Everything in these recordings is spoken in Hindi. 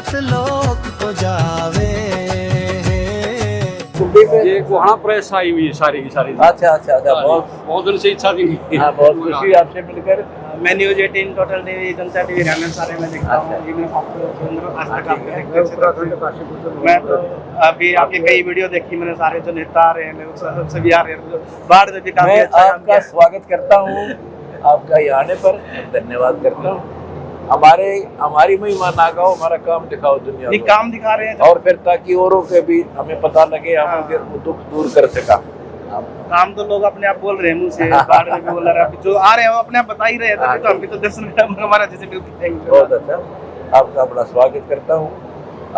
सत लोक तो जावे। ये गोहाना प्रेस आई हुई है सारी की सारी। अच्छा अच्छा अच्छा, बहुत दिन से इच्छा थी। हाँ, बहुत खुशी आपसे मिलकर। मैं न्यूज 18, टोटल टीवी, जनता टीवी, हरियाणा सारे में देखता हूँ। ये मेरा आज तक आपके देखते मैं तो अभी आपके कई वीडियो देखी मैंने, सारे जो नेता आ रहे हैं लोग सभी आ रहे हैं, बाढ़ में भी काफी मैं अच्छा काम आपका किया। स्वागत करता हूँ, आपका यहाँ आने पर धन्यवाद करता हूँ। हमारी महिमा ना गाओ, हमारा काम दिखाओ दुनिया नहीं को। काम दिखा रहे हैं और फिर ताकि औरों के भी हमें पता लगे, हम उनके दुख दूर कर सका। काम तो लोग अपने आप बोल रहे हैं मुंह से, बाढ़ में भी बोल रहे हैं, जो आ रहे हैं वो अपने आप बता ही रहे हैं, तभी तो हम भी तो दर्शन हमारा जैसे बिल्कुल। बहुत अच्छा, आपका बड़ा स्वागत करता हूँ।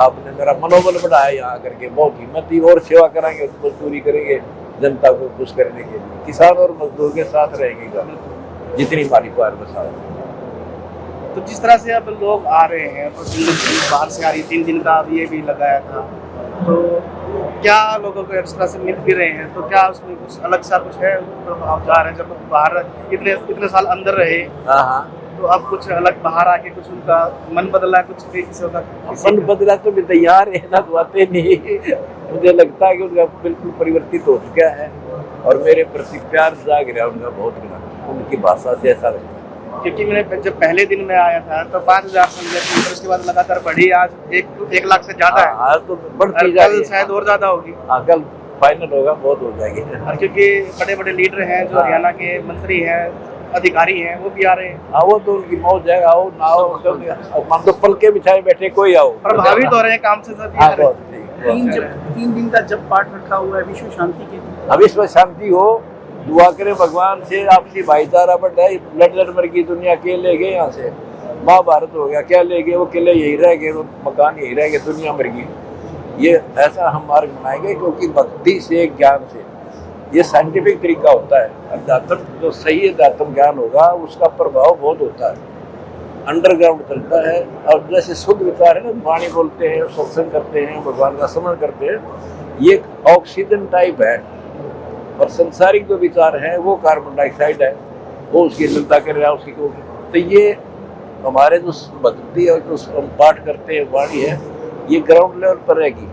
आपने मेरा मनोबल बढ़ाया यहाँ करके, बहुत हिम्मत दी। और सेवा कराएंगे, मजदूरी करेंगे जनता को खुश करने के लिए। किसान और मजदूर के साथ रहेंगे जितनी हमारी पार बसा। तो जिस तरह से अब लोग आ रहे हैं, तो बाहर से आ रही 3 दिन का अब ये भी लगाया था, तो क्या लोगों को इस तरह से मिल भी रहे हैं, तो क्या उसमें कुछ अलग सा कुछ है? तो आप जा रहे हैं, जब बाहर इतने साल अंदर रहे, हाँ, तो अब कुछ अलग बाहर आके कुछ उनका मन बदला, कुछ किसी का मन बदला तो भी तैयार है ना, तो आते नहीं। मुझे लगता है कि उनका बिल्कुल परिवर्तित हो चुका है और मेरे प्रति प्यार जाग रहा है उनका बहुत बड़ा। उनकी भाषा से ऐसा लगता है। क्योंकि मैंने जब पहले दिन में आया था तो 5000 संख्या थी, फिर उसके बाद लगातार बढ़ी, आज 1 लाख से ज्यादा है। आज तो बढ़ती जा रही है, शायद और ज्यादा होगी। कल फाइनल होगा, बहुत हो जाएगी। और क्योंकि बड़े बड़े लीडर हैं जो हरियाणा के मंत्री हैं, अधिकारी हैं, वो भी आ रहे हैं। हाँ, वो तो उनकी मौज है, आओ ना आओ, मान तो पल के बिछाए बैठे कोई आओ। प्रभावित हो रहे हैं काम से सभी। हाँ, बहुत ठीक। 3 दिन का जब पाठ रखा हुआ है विश्व शांति के लिए, विश्व शांति हो, दुआ करें भगवान से, आपसी भाईचारा बढ़ाए। लड़ मर की दुनिया के ले गए यहाँ से, महाभारत हो गया, क्या ले गए? वो किले यही रह गए, वो मकान यही रह गए, दुनिया मर गई। ये ऐसा हम मार्ग बनाएंगे क्योंकि भक्ति से, ज्ञान से, ये साइंटिफिक तरीका होता है। अध्यात्म जो सही अध्यात्म ज्ञान होगा उसका प्रभाव बहुत होता है, अंडरग्राउंड चलता है। और जैसे शुद्ध विचार है ना, वाणी बोलते हैं, सत्संग करते हैं, भगवान का स्मरण करते हैं, ये ऑक्सीजन टाइप है। और संसारिक जो विचार है वो कार्बन डाइऑक्साइड है, वो उसकी निंदा कर रहा है उसकी। तो ये हमारे जो भक्ति और जो हम पाठ करते हैं, वाणी है, ये ग्राउंड लेवल पर रहेगी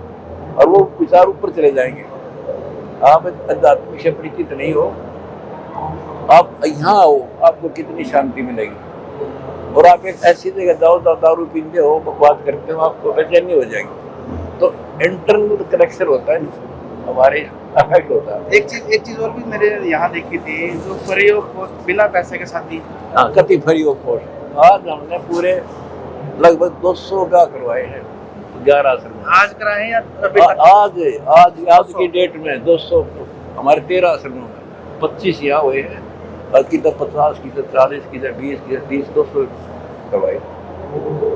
और वो विचार ऊपर चले जाएंगे। आप आध्यात्मिक से परिचित नहीं हो, आप यहाँ आओ, आपको कितनी शांति मिलेगी। और आप एक ऐसी जगह जाओ, दारू पीते हो, बकवास करते हो, आपको बेचैनी हो जाएगी। तो इंटरनल कनेक्शन होता है हमारे, अफेक्ट होता है। एक चीज और भी मेरे यहाँ देखी थी, जो प्रयोग बिना पैसे के शादी। हाँ, कति प्रयोग कोर्स आज हमने पूरे लगभग 200 का करवाए हैं 11 आश्रम। आज कराए हैं या अभी तक? आज की डेट में 200 हमारे 13 आश्रमों में, 25 यहाँ हुए हैं, और किधर 50, किधर 40, किधर 20, किधर 30, 200 करवाए।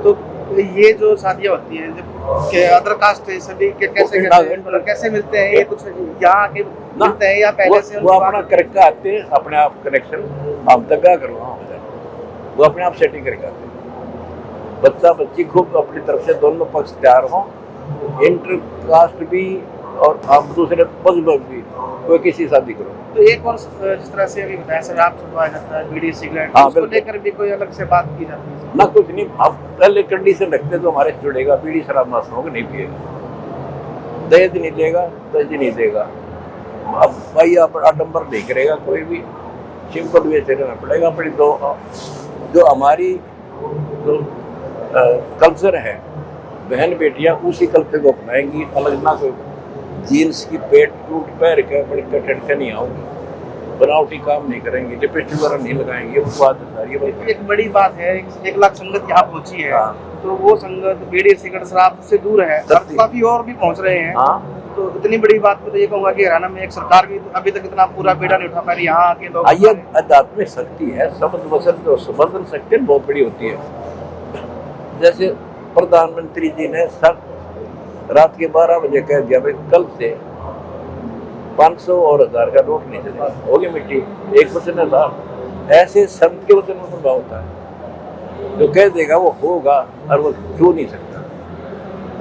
तो ये जो शादियाँ होती हैं जब अदर कास्ट है सभी के, कैसे मिलते हैं? ये कुछ यहाँ के मिलते हैं या पहले से? वो अपना करके आते हैं, अपने आप कनेक्शन, हम तक क्या करवा, वो अपने आप सेटिंग करके आते हैं। बच्चा बच्ची खूब अपनी तरफ से दोनों पक्ष तैयार हों, इंटर कास्ट भी और आप दूसरे मजहब भी, कोई किसी शादी करो। तो एक और जिस तरह से अभी बताया शराब छुड़वाया जाता है, बीड़ी सिगरेट, हाँ, उसको लेकर भी कोई अलग से बात की जाती है? ना, कुछ नहीं। आप पहले कंडीशन रखते तो हमारे जुड़ेगा, बीड़ी शराब मासूम होगा, नहीं पिएगा, दहेज नहीं देगा, दहेज नहीं देगा। अब भाई आप आडम्बर नहीं करेगा, कोई भी सिंपल वे से रहना पड़ेगा। अपनी जो हमारी जो कल्चर है, बहन बेटियां उसी कल्चर को अपनाएंगी, अलग ना कोई जीन्स की पेट टूट पैर के बड़ी कटन नहीं आऊंगी, बनावटी काम नहीं करेंगे, लिपस्टिक वगैरह नहीं लगाएंगे। वो बात है, एक बड़ी बात है, 1 लाख संगत यहाँ पहुंची है। हाँ। तो वो संगत बीड़ी सिगरेट शराब से दूर है, और काफी और भी पहुंच रहे हैं। हाँ। तो इतनी बड़ी बात में तो ये कहूँगा कि हरियाणा में एक सरकार भी अभी तक इतना पूरा बेड़ा नहीं उठा पा रही। यहाँ आके लोग, ये आध्यात्मिक शक्ति है, शब्द वचन जो संवर्धन शक्ति बहुत बड़ी होती है। जैसे प्रधानमंत्री जी ने रात के 12 बजे कह दिया भाई कल से 500 और 1000 का नोट नहीं चलेगा, होगी मिट्टी, एक वचन है था। ऐसे संत के वचन में प्रभाव होता है, जो कह देगा वो होगा और वो छू नहीं सकता,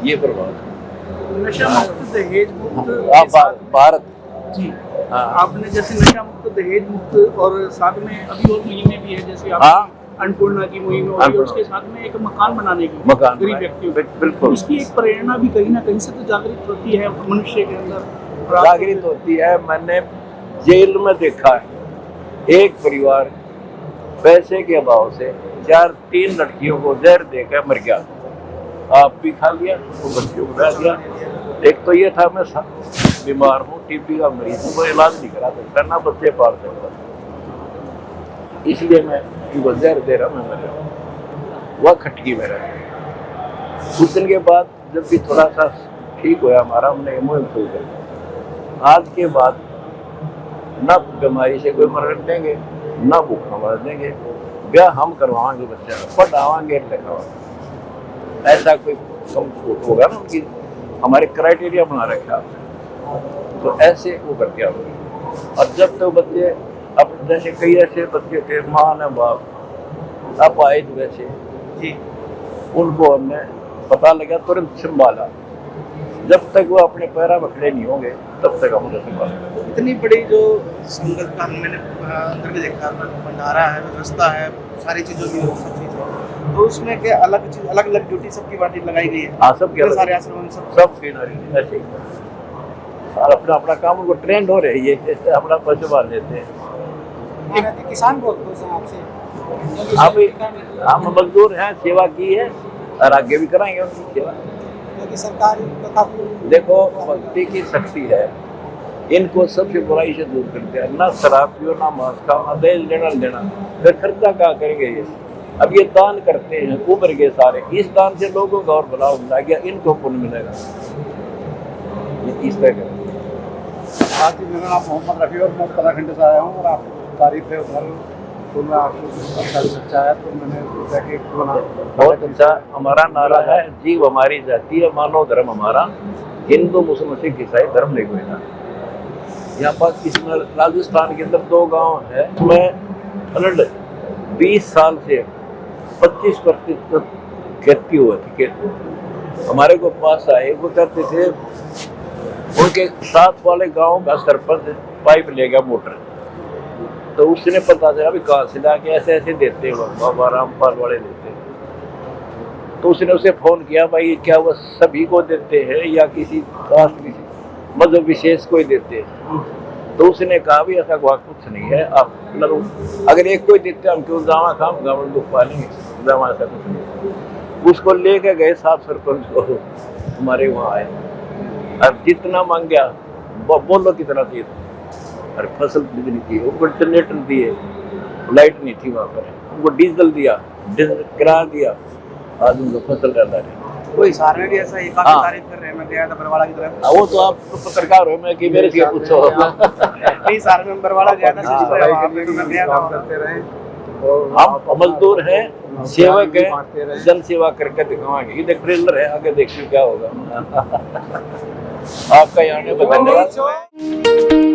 ये प्रभाव है। नशा मुक्त दहेज मुक्त भारत जी। हाँ। आपने जैसे नशा मुक्त दहेज मुक्त और साथ में अभी और महीने भी है, जैसे आप हाँ, अन्नपूर्णा की मुहिम हो रही है, उसके साथ में एक मकान बनाने की मकान गरीब बनाए, व्यक्तियों को। बिल्कुल उसकी एक प्रेरणा भी कहीं ना कहीं से तो जागृत होती है मनुष्य के अंदर। और आपको- जागृत होती है। मैंने जेल में देखा है एक परिवार पैसे के अभाव से 3 लड़कियों को जहर देकर मर गया। आप भी खा लिया, वो बच्चों को खा दिया। एक तो ये था मैं बीमार हूँ, टीबी का मरीज हूँ, वो इलाज नहीं करा सकता, ना बच्चे पाल सकता, इसलिए मैं इनको जहर दे रहा हूँ, मैं मर रहा हूँ। वह खटकी में रहा। कुछ दिन के बाद जब भी थोड़ा सा ठीक हुआ हमारा, हमने ये मुहिम शुरू कर। आज के बाद ना बीमारी से कोई मर देंगे, ना भूखा मर देंगे, ब्याह हम करवाएंगे, बच्चा पढ़ावाएंगे, लिखवाएंगे। ऐसा कोई कम होगा ना, उनकी हमारे क्राइटेरिया बना रखा है, तो ऐसे वो करके आओगे। और जब तो बच्चे अब जैसे कई ऐसे बच्चे थे, माँ ने बाप अब आए तो वैसे जी उनको हमने पता लगा, तुरंत संभाला। जब तक वो अपने पैरा बखड़े नहीं होंगे तब तक हम उन्हें संभालेंगे। इतनी बड़ी जो संगत का मैंने अंदर भी देखा, भंडारा है, व्यवस्था है, सारी चीज़ों की सब चीज़ है, तो उसमें क्या अलग चीज, अलग अलग ड्यूटी सबकी बाटी लगाई गई है। हाँ, सब इतने सारे आश्रम सब किनारे ऐसे ही। और अपना अपना काम उनको ट्रेंड हो रही है, जैसे अपना पशु पाल लेते हैं। किसान बहुत खुश हैं आपसे। अभी हम मजदूर हैं, सेवा की है और आगे भी कराएंगे उनकी सेवा। क्योंकि सरकार देखो, भक्ति की शक्ति है, इनको सबसे बुराई से दूर करते हैं। ना शराब पियो, ना मांस खाओ, ना दहेज लेना, फिर खर्चा क्या करेंगे ये? अब ये दान करते हैं, उम्र के सारे, इस दान से लोगों का और भला हो गया, इनको पुण्य मिलेगा। ये इस तरह का। आज मेरा नाम मोहम्मद रफ़ी और मैं उत्तराखंड से आया हूँ और आपकी तारीफ है उधर, तो मैं आपको अच्छा है तो मैंने सोचा कि बहुत अच्छा। हमारा नारा है, जीव हमारी जाति है, मानव धर्म हमारा, हिंदू मुस्लिम सिख ईसाई धर्म नहीं कोई ना। यहाँ पर इस राजस्थान के अंदर 2 गांव है, उसमें फ्लड 20 साल से 25% खेती हुआ थी। हमारे को पास आए, वो कहते थे उनके साथ वाले गांव का सरपंच पाइप ले गया मोटर, तो उसने पता चला भी कहाँ से लाके ऐसे ऐसे देते हो, बाबा रामपाल वाले देते हैं। तो उसने उसे फोन किया, भाई क्या वो सभी को देते हैं या किसी कास्ट मजहब विशेष को ही देते हैं? तो उसने कहा भी ऐसा कुछ नहीं है, आप अगर एक कोई देते हम क्यों जावा खाम गाँव दुख पालेंगे, जावा ऐसा कुछ नहीं। उसको लेके गए साहब सरपंच को, हमारे वहाँ आए और जितना मांग गया बोलो कितना चाहिए, और फसल नहीं थी, उनको जनरेटर दिए, लाइट नहीं थी वहाँ पर, उनको डीजल दिया, डीजल किराया दिया, आज उनको फसल डाला रहे। कोई सार में भी ऐसा ही काफी हाँ। तारीफ कर रहे हैं, मैं गया था बरवाड़ा की तरफ। वो तो आप पत्रकार हो, मैं कि मेरे से पूछो। नहीं, सार में बरवाड़ा गया था, हाँ, वहाँ पे मैं गया था। करते रहे। हम मजदूर हैं, सेवक है, जन सेवा करके दिखाएंगे। ये देख ट्रेलर है, आगे देखिए क्या होगा। आपका यहाँ धन्यवाद।